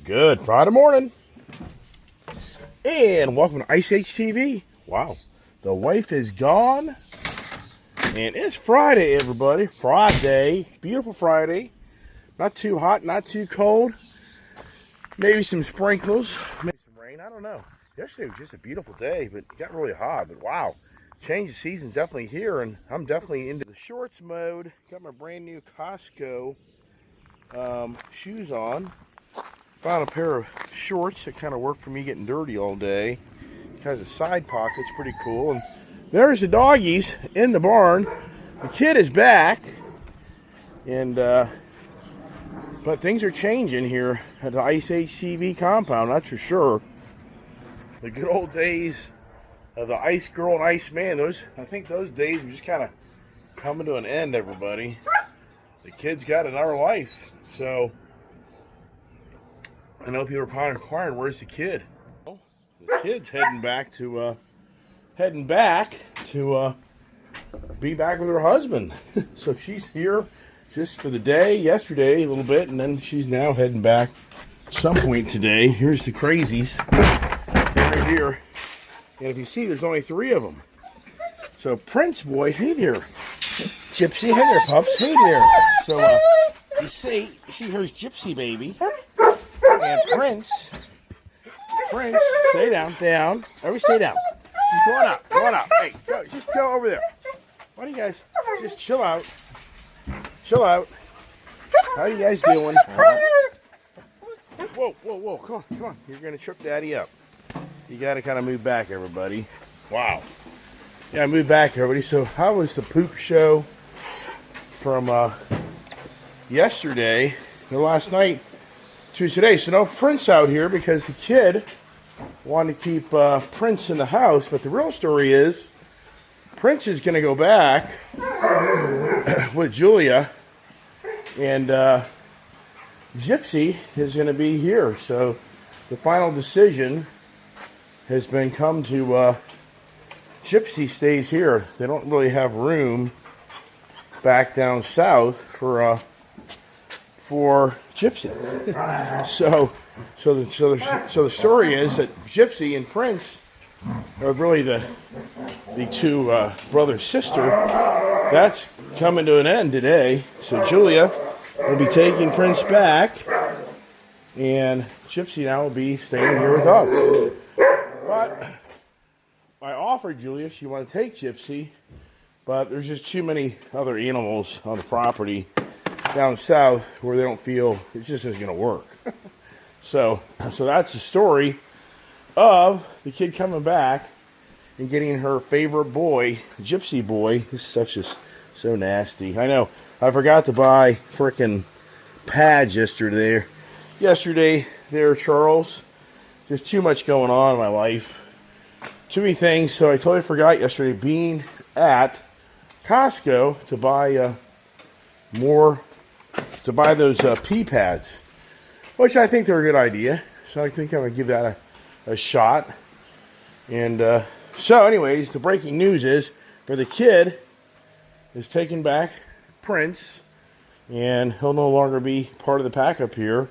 Good Friday morning, and welcome to Ice Age TV. Wow, the wife is gone, and it's Friday, everybody. Friday, beautiful Friday. Not too hot, not too cold. Maybe some sprinkles, maybe some rain. I don't know. Yesterday was just a beautiful day, but it got really hot. But wow, change of season's definitely here, and I'm definitely into the shorts mode. Got my brand new Costco shoes on. Found a pair of shorts that kind of work for me getting dirty all day. It has a side pocket, it's pretty cool. And there's the doggies in the barn. The kid is back, and but things are changing here at the Ice Age TV compound, that's for sure. The good old days of the Ice Girl and Ice Man, I think those days are just kind of coming to an end, everybody. The kid's got another life, so I know people are probably inquiring, where's the kid? Well, the kid's heading back to be back with her husband. So she's here just for the day, yesterday a little bit, and then she's now heading back some point today. Here's the crazies right here. And if you see, there's only 3 of them. So Prince Boy, hey there. Gypsy, hey there, pups, hey there. So you see here's Gypsy baby. And Prince, stay down. Everybody stay down. Just going out. Hey, just go over there. Why don't you guys just chill out? How you guys doing? Whoa, come on. You're gonna trip Daddy up. You gotta kind of move back, everybody. Wow. Yeah, move back, everybody. So how was the poop show from yesterday, last night, to today? So no Prince out here because the kid wanted to keep Prince in the house, but the real story is Prince is going to go back with Julia, and Gypsy is going to be here. So the final decision has been come to Gypsy stays here. They don't really have room back down south for Gypsy. So the story is that Gypsy and Prince are really the 2 brother sister. That's coming to an end today. So Julia will be taking Prince back, and Gypsy now will be staying here with us. But I offered Julia if she wanted to take Gypsy, but there's just too many other animals on the property down south where they don't feel it just isn't going to work. So that's the story of the kid coming back and getting her favorite boy, Gypsy boy. This stuff's just so nasty. I know. I forgot to buy frickin' pads yesterday. There, Charles. Just too much going on in my life. Too many things. So I totally forgot yesterday being at Costco to buy those pee pads, which I think they're a good idea. So I think I'm going to give that a shot. And so anyways, the breaking news is for the kid is taking back Prince, and he'll no longer be part of the pack up here.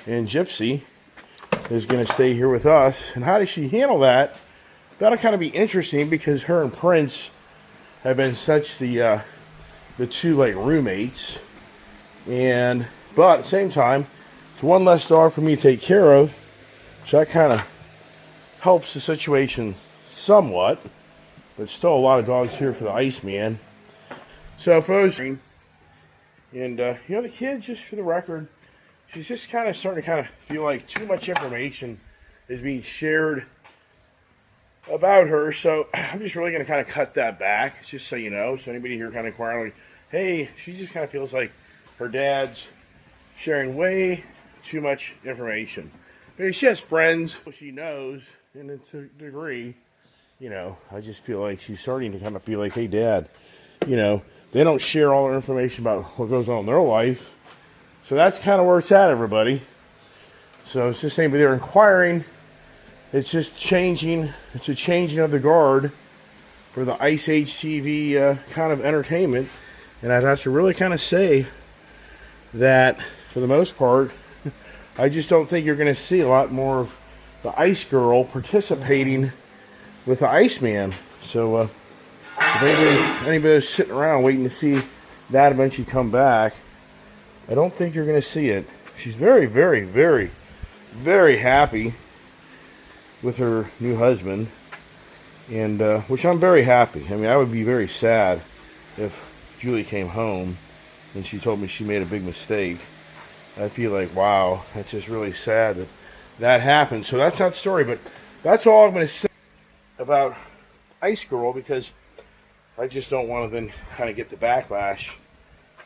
And Gypsy is going to stay here with us. And how does she handle that? That'll kind of be interesting because her and Prince have been such the 2 like roommates. But at the same time, it's one less dog for me to take care of, so that kind of helps the situation somewhat. But still a lot of dogs here for the Iceman. So for those, and the kid, just for the record, she's just kind of starting to kind of feel like too much information is being shared about her. So I'm just really going to kind of cut that back. It's just so you know. So anybody here kind of inquiring, like, hey, she just kind of feels like her dad's sharing way too much information. But she has friends she knows, and to a degree, I just feel like she's starting to kind of feel like, hey, Dad, they don't share all their information about what goes on in their life. So that's kind of where it's at, everybody. So it's just anybody there inquiring. It's just changing. It's a changing of the guard for the Ice Age TV kind of entertainment. And I'd have to really kind of say that, for the most part, I just don't think you're going to see a lot more of the Ice Girl participating with the Iceman. So if anybody's sitting around waiting to see that eventually come back, I don't think you're going to see it. She's very, very, very, very happy with her new husband, and which I'm very happy. I mean, I would be very sad if Julie came home and she told me she made a big mistake. I feel like, wow, that's just really sad that that happened. So that's not the story, but that's all I'm going to say about Ice Girl, because I just don't want to then kind of get the backlash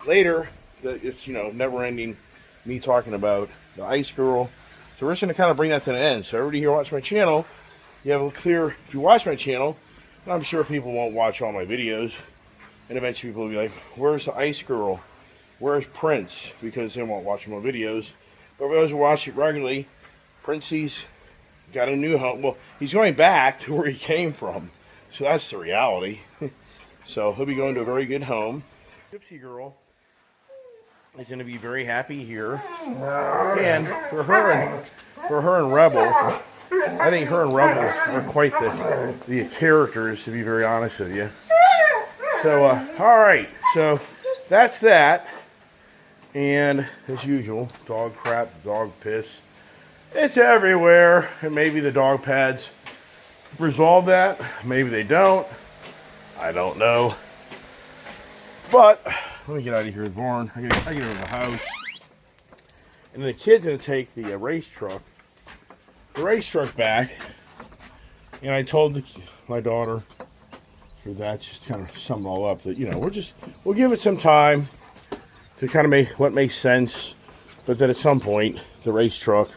later that it's, you know, never ending me talking about the Ice Girl. So we're just going to kind of bring that to an end. So everybody here watch my channel, you have a clear, if you watch my channel, I'm sure people won't watch all my videos, and eventually people will be like, where's the Ice Girl? Where's Prince? Because they won't watch my videos. But for those who watch it regularly, Princey's got a new home. Well, he's going back to where he came from. So that's the reality. So he'll be going to a very good home. Gypsy Girl is going to be very happy here. And for her and Rebel, I think her and Rebel are quite the characters, to be very honest with you. So, all right. So that's that. And as usual, dog crap, dog piss. It's everywhere. And maybe the dog pads resolve that. Maybe they don't. I don't know. But let me get out of here with Vaughn. I get over the house. And the kid's going to take the race truck back. And I told my daughter, for that, just to kind of sum it all up, that, you know, we'll give it some time to kind of make what makes sense, but that at some point the race truck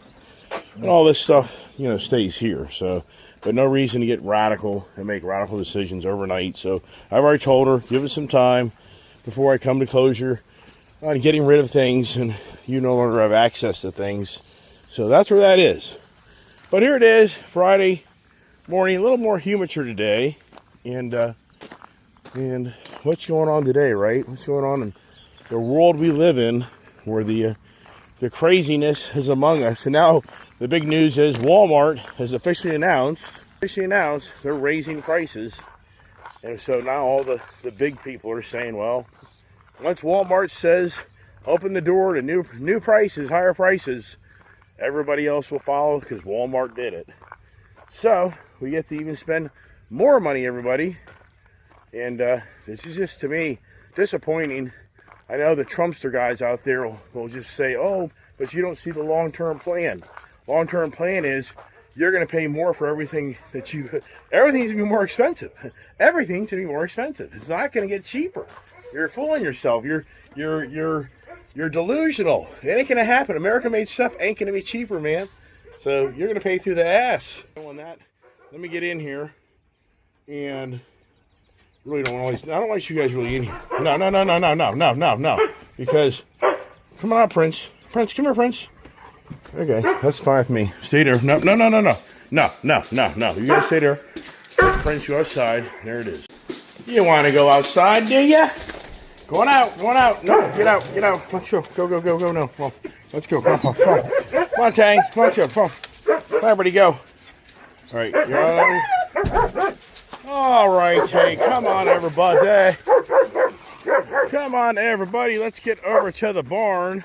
and all this stuff, you know, stays here. So, but no reason to get radical and make radical decisions overnight. So I've already told her, give it some time before I come to closure on getting rid of things, and you no longer have access to things. So that's where that is. But here it is, Friday morning, a little more humidor today, and what's going on today, right? What's going on in the world we live in, where the craziness is among us. And now the big news is Walmart has officially announced they're raising prices. And so now all the big people are saying, well, once Walmart says open the door to new prices, higher prices, everybody else will follow because Walmart did it. So we get to even spend more money, everybody. And this is just, to me, disappointing. I know the Trumpster guys out there will just say, oh, but you don't see the long-term plan. Long-term plan is you're going to pay more for everything that everything's going to be more expensive. Everything's going to be more expensive. It's not going to get cheaper. You're fooling yourself. You're delusional. It ain't going to happen. American-made stuff ain't going to be cheaper, man. So you're going to pay through the ass. On that, let me get in here, and really don't want I don't like you guys really in here. No. Because, come on, Prince. Prince, come here, Prince. Okay, that's fine with me. Stay there. No. You gotta stay there. Prince, go outside. There it is. You want to go outside, do you? Going out. No, get out. Let's go. Go. No, well, let's go. Come on, Tang. Come on, come on. Everybody go. All right, you're all right, hey, come on, everybody. Come on, everybody. Let's get over to the barn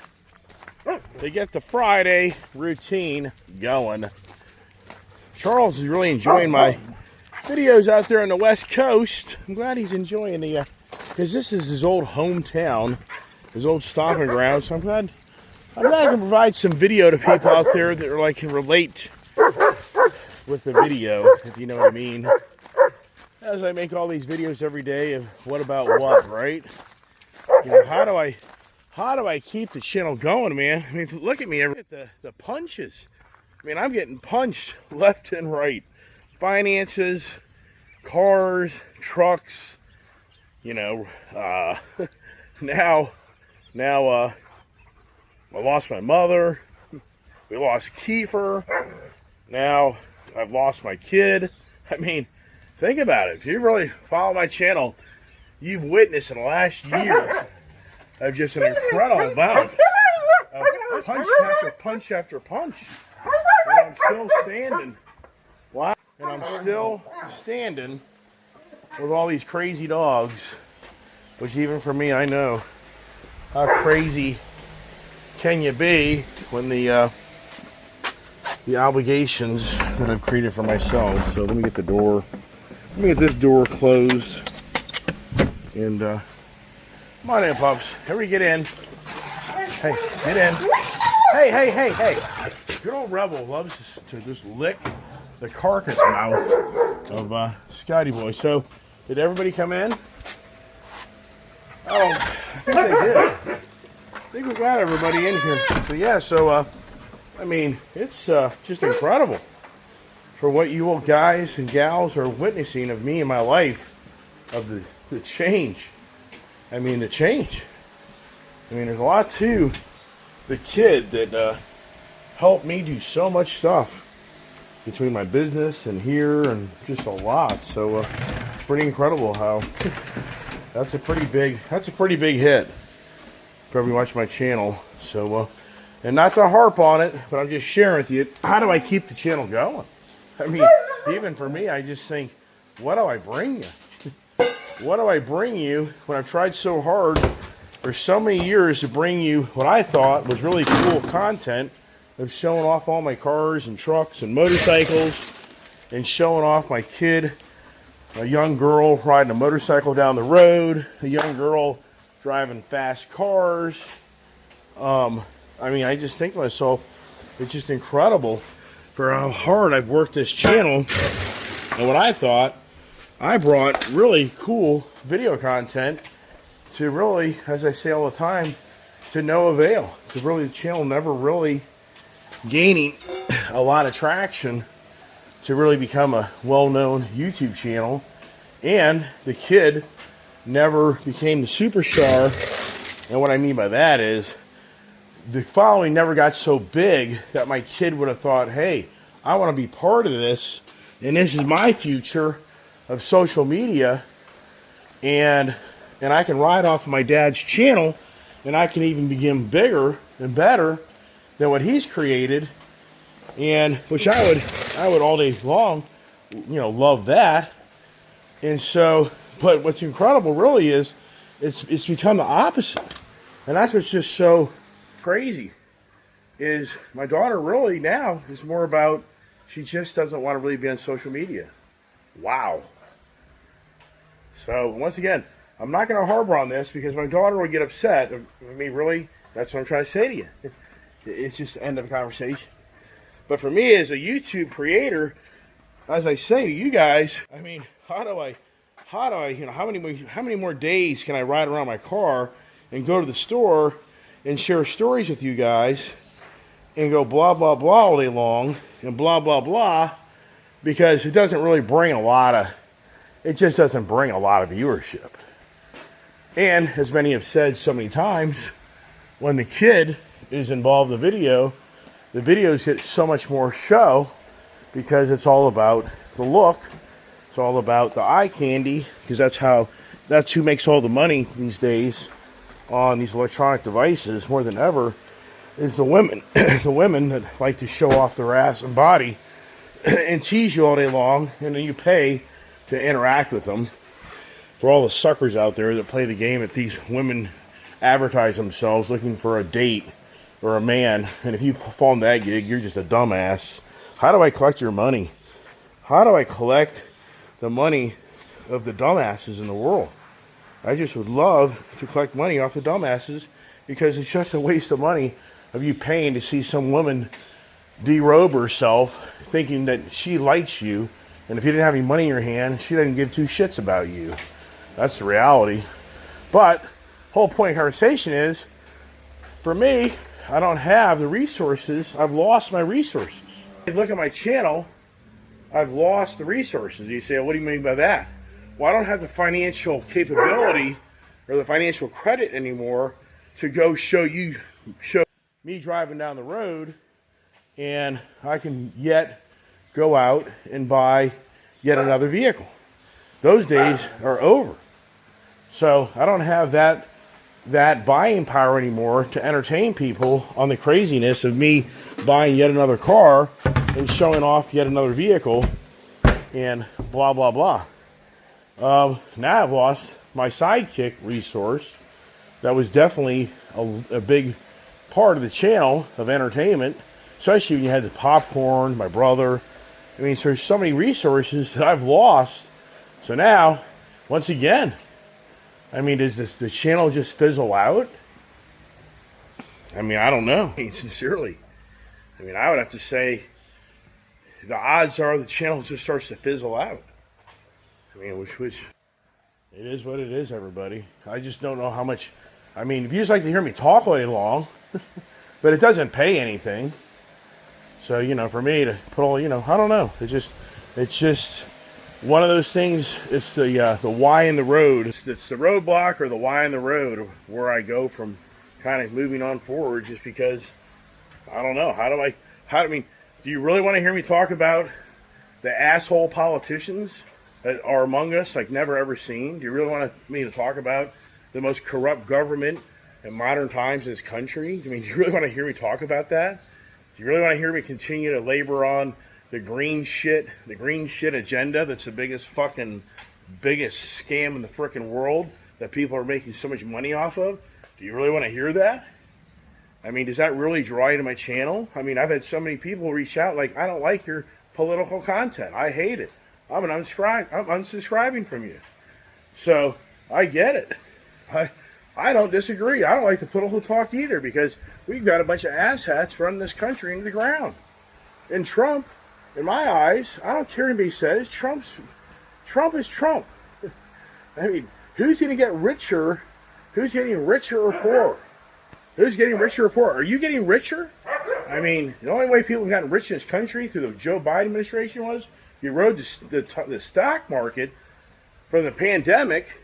to get the Friday routine going. Charles is really enjoying my videos out there on the West Coast. I'm glad he's enjoying because this is his old hometown, his old stomping ground. So I'm glad I can provide some video to people out there that are can relate with the video, if you know what I mean. As I make all these videos every day of what about what, right? You know, how do I keep the channel going, man? I mean, look at me, look at the punches. I mean, I'm getting punched left and right. Finances, cars, trucks, you know, now, I lost my mother. We lost Kiefer. Now I've lost my kid. I mean, think about it. If you really follow my channel, you've witnessed in the last year of just an incredible amount of punch after punch after punch. And I'm still standing. Wow. And I'm still standing with all these crazy dogs. Which even for me, I know how crazy can you be when the obligations that I've created for myself. So let me get the door. Let me get this door closed. And come on in, pups. Here we get in. Hey, get in. Hey, hey, hey, hey. Good old Rebel loves to just lick the carcass mouth of Scotty Boy. So, did everybody come in? Oh, I think they did. I think we got everybody in here. So, yeah, I mean, it's just incredible for what you all guys and gals are witnessing of me in my life, of the change. I mean, the change. I mean, there's a lot to the kid that helped me do so much stuff between my business and here and just a lot. So it's pretty incredible how that's a pretty big hit for everyone watching my channel. So and not to harp on it, but I'm just sharing with you, how do I keep the channel going? I mean, even for me, I just think, what do I bring you? What do I bring you when I've tried so hard for so many years to bring you what I thought was really cool content of showing off all my cars and trucks and motorcycles and showing off my kid, a young girl riding a motorcycle down the road, a young girl driving fast cars. I mean, I just think to myself, it's just incredible for how hard I've worked this channel and what I thought I brought really cool video content to really, as I say all the time, to no avail. To really, the channel never really gaining a lot of traction to really become a well-known YouTube channel. And the kid never became the superstar. And what I mean by that is, the following never got so big that my kid would have thought, hey, I want to be part of this, and this is my future of social media, and I can ride off my dad's channel, and I can even begin bigger and better than what he's created, and which I would all day long, love that. And so, but what's incredible really is it's become the opposite, and that's what's just so crazy. Is my daughter really now is more about, she just doesn't want to really be on social media. Wow. So, once again, I'm not going to harbor on this because my daughter will get upset. I mean, really, that's what I'm trying to say to you. It's just the end of the conversation. But for me, as a YouTube creator, as I say to you guys, I mean, how many more days can I ride around my car and go to the store and share stories with you guys and go blah, blah, blah all day long and blah, blah, blah, because it doesn't really bring it just doesn't bring a lot of viewership. And as many have said so many times, when the kid is involved in the videos get so much more show because it's all about the look. It's all about the eye candy, because that's who makes all the money these days on these electronic devices more than ever, is the women. The women that like to show off their ass and body and tease you all day long, and then you pay to interact with them. For all the suckers out there that play the game that these women advertise themselves looking for a date or a man, and if you fall in that gig, you're just a dumbass. How do I collect your money? How do I collect the money of the dumbasses in the world? I just would love to collect money off the dumbasses, because it's just a waste of money of you paying to see some woman derobe herself thinking that she likes you, and if you didn't have any money in your hand, she doesn't give two shits about you. That's the reality. But whole point of the conversation is, for me, I don't have the resources. I've lost my resources. If you look at my channel, I've lost the resources. You say, well, what do you mean by that? Well, I don't have the financial capability or the financial credit anymore to go show me driving down the road, and I can yet go out and buy yet another vehicle. Those days are over. So I don't have that that buying power anymore to entertain people on the craziness of me buying yet another car and showing off yet another vehicle and blah, blah, blah. Now I've lost my sidekick resource that was definitely a big part of the channel of entertainment, especially when you had the popcorn, my brother. I mean, so there's so many resources that I've lost. So now, once again, I mean, does the channel just fizzle out? I mean, I don't know. I mean, sincerely. I mean, I would have to say the odds are the channel just starts to fizzle out. I mean, which it is what it is, everybody. I just don't know how much. I mean, if you just like to hear me talk all day long, but it doesn't pay anything. So, you know, for me to put all, you know, I don't know. It's just one of those things. It's the why in the road. It's the roadblock or the why in the road where I go from kind of moving on forward, just because I don't know. I mean, do you really want to hear me talk about the asshole politicians that are among us like never ever seen? Do you really want me to talk about the most corrupt government in modern times in this country? I mean, do you really want to hear me talk about that? Do you really want to hear me continue to labor on the green shit agenda that's the biggest scam in the frickin' world that people are making so much money off of? Do you really want to hear that? I mean, does that really draw you to my channel? I mean, I've had so many people reach out like, I don't like your political content. I hate it. I'm unsubscribing from you. So, I get it. I don't disagree. I don't like the political talk either, because we've got a bunch of asshats running this country into the ground. And Trump, in my eyes, I don't care what anybody says, Trump is Trump. I mean, who's going to get richer? Who's getting richer or poorer? Who's getting richer or poorer? Are you getting richer? I mean, the only way people have gotten rich in this country through the Joe Biden administration was you rode the stock market from the pandemic.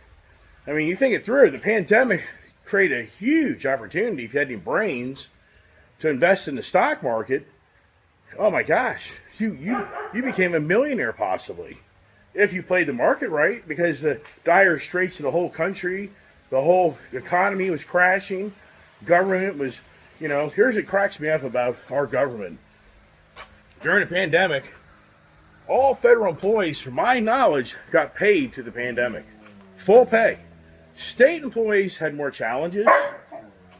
I mean, you think it through. The pandemic created a huge opportunity if you had any brains to invest in the stock market. Oh my gosh, you became a millionaire possibly if you played the market right, because the dire straits of the whole country, the whole economy was crashing. Government was, you know, here's what cracks me up about our government. During the pandemic, all federal employees, from my knowledge, got paid through the pandemic. Full pay. State employees had more challenges,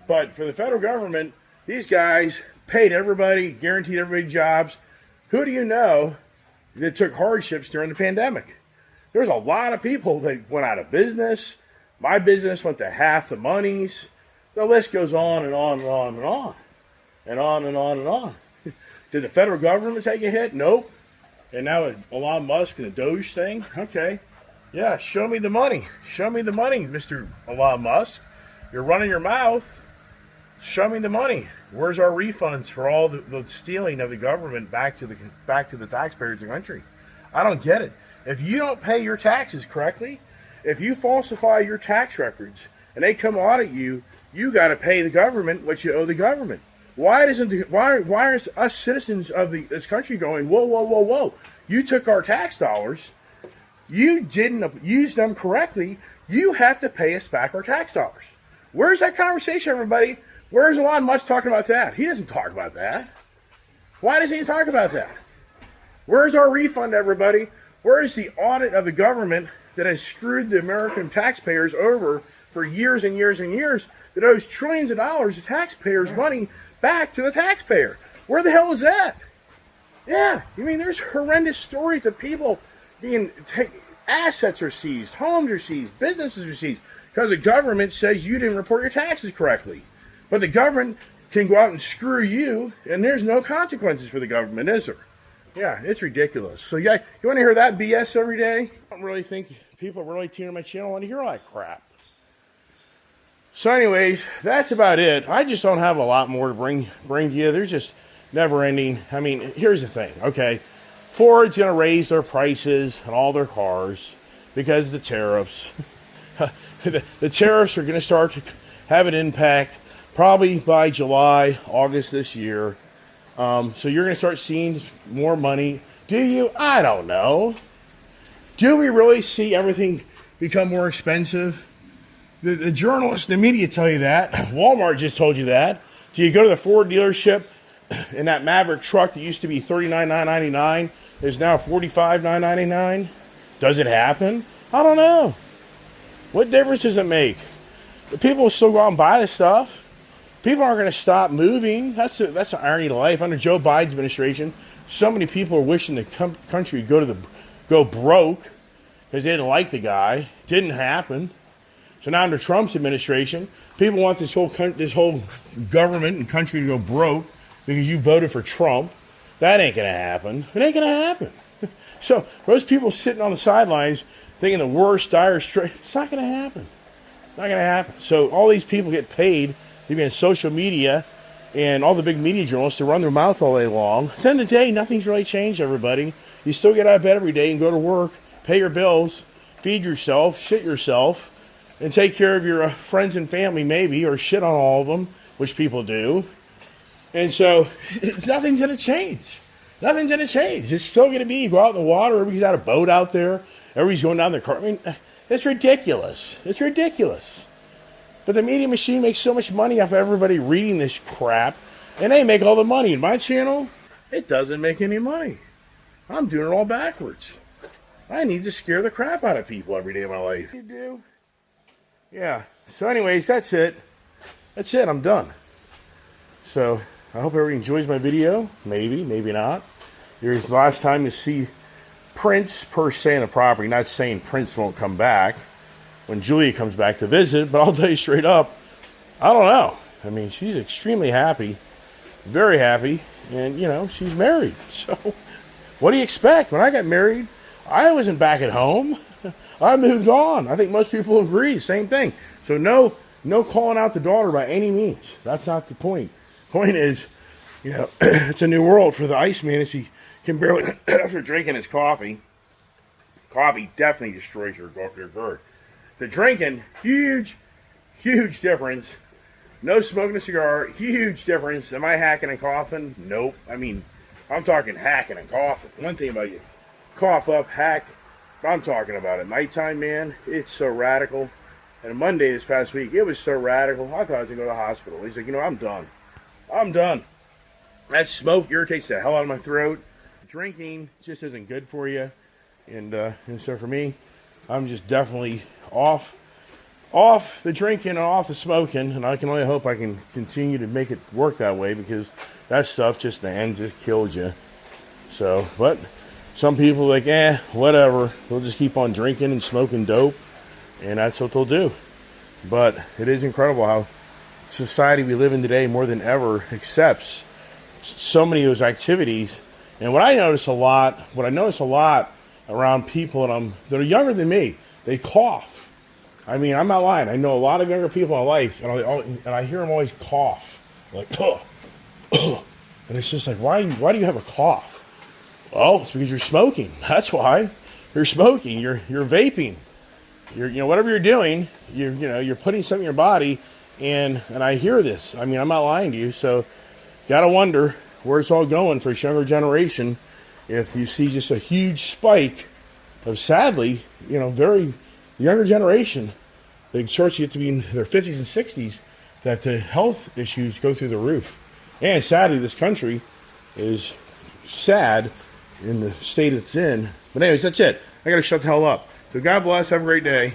but for the federal government, these guys paid everybody, guaranteed everybody jobs. Who do you know that took hardships during the pandemic? There's a lot of people that went out of business. My business went to half the monies. The list goes on and on and on and on. And on and on and on. Did the federal government take a hit? Nope. And now with Elon Musk and the Doge thing? Okay. Yeah, show me the money. Show me the money, Mr. Elon Musk. You're running your mouth. Show me the money. Where's our refunds for all the stealing of the government back to the taxpayers of the country? I don't get it. If you don't pay your taxes correctly, if you falsify your tax records and they come audit you, you got to pay the government what you owe the government. Why are us citizens of this country going, whoa, whoa, whoa, whoa? You took our tax dollars. You didn't use them correctly. You have to pay us back our tax dollars. Where's that conversation, everybody? Where's Elon Musk talking about that? He doesn't talk about that. Why doesn't he talk about that? Where's our refund, everybody? Where's the audit of the government that has screwed the American taxpayers over for years and years and years, that owes trillions of dollars of taxpayers' money back to the taxpayer? Where the hell is that? Yeah, I mean, there's horrendous stories of people being assets are seized, homes are seized, businesses are seized, because the government says you didn't report your taxes correctly. But the government can go out and screw you, and there's no consequences for the government, is there? Yeah, it's ridiculous. So yeah, you want to hear that BS every day? I don't really think people really tune in my channel want to hear all that crap. So anyways, that's about it. I just don't have a lot more to bring to you. There's just never ending. I mean, here's the thing, okay? Ford's going to raise their prices on all their cars because of the tariffs. The tariffs are going to start to have an impact probably by July, August this year. So you're going to start seeing more money. Do you? I don't know. Do we really see everything become more expensive? The journalists, the media tell you that. Walmart just told you that. Do you go to the Ford dealership and that Maverick truck that used to be $39,999 is now $45,999? Does it happen? I don't know. What difference does it make? The people will still go out and buy the stuff. People aren't going to stop moving. That's the irony of life. Under Joe Biden's administration, so many people are wishing the country would go broke because they didn't like the guy. Didn't happen. So now under Trump's administration, people want this whole government and country to go broke because you voted for Trump. That ain't going to happen. It ain't going to happen. So those people sitting on the sidelines thinking the worst, dire straight, it's not going to happen. It's not going to happen. So all these people get paid to be in social media and all the big media journalists to run their mouth all day long. At the end of the day, nothing's really changed, everybody. You still get out of bed every day and go to work, pay your bills, feed yourself, shit yourself, and take care of your friends and family maybe, or shit on all of them, which people do. And so nothing's going to change. Nothing's going to change. It's still going to be, you go out in the water, everybody's got a boat out there, everybody's going down the car. I mean, it's ridiculous. It's ridiculous. But the media machine makes so much money off everybody reading this crap, and they make all the money. In my channel, it doesn't make any money. I'm doing it all backwards. I need to scare the crap out of people every day of my life. You do? Yeah. So anyways, that's it. That's it. I'm done. So I hope everybody enjoys my video. Maybe, maybe not. Here's the last time you see Prince per se on the property. Not saying Prince won't come back when Julia comes back to visit, but I'll tell you straight up, I don't know. I mean, she's extremely happy, very happy, and, you know, she's married. So what do you expect? When I got married, I wasn't back at home. I moved on. I think most people agree, same thing. So no calling out the daughter by any means. That's not the point. Point is, you know, it's a new world for the Iceman as he can barely, after drinking his coffee. Coffee definitely destroys your GERD. The drinking, huge difference. No smoking a cigar, huge difference. Am I hacking and coughing? Nope. I mean, I'm talking hacking and coughing. One thing about you, cough up, hack. I'm talking about it. Nighttime, man, it's so radical. And Monday this past week, it was so radical, I thought I was going to go to the hospital. He's like, you know, I'm done. I'm done. That smoke irritates the hell out of my throat. Drinking just isn't good for you. And so for me, I'm just definitely off the drinking and off the smoking, and I can only hope I can continue to make it work that way, because that stuff just, the end just kills you. So, but some people are like, whatever, they'll just keep on drinking and smoking dope, and that's what they'll do. But it is incredible how society we live in today more than ever accepts so many of those activities. And what I notice a lot around people that are younger than me, they cough. I mean, I'm not lying. I know a lot of younger people in my life, and I hear them always cough. Like, and it's just like, why do you have a cough? Well, it's because you're smoking. That's why. You're smoking. You're vaping. Whatever you're doing, you're putting something in your body, and I hear this. I mean, I'm not lying to you. So, gotta wonder where it's all going for this younger generation. If you see just a huge spike of, sadly, very younger generation, they starts to get to be in their 50s and 60s, that the health issues go through the roof. And sadly, this country is sad in the state it's in. But anyways, that's it. I got to shut the hell up. So God bless. Have a great day.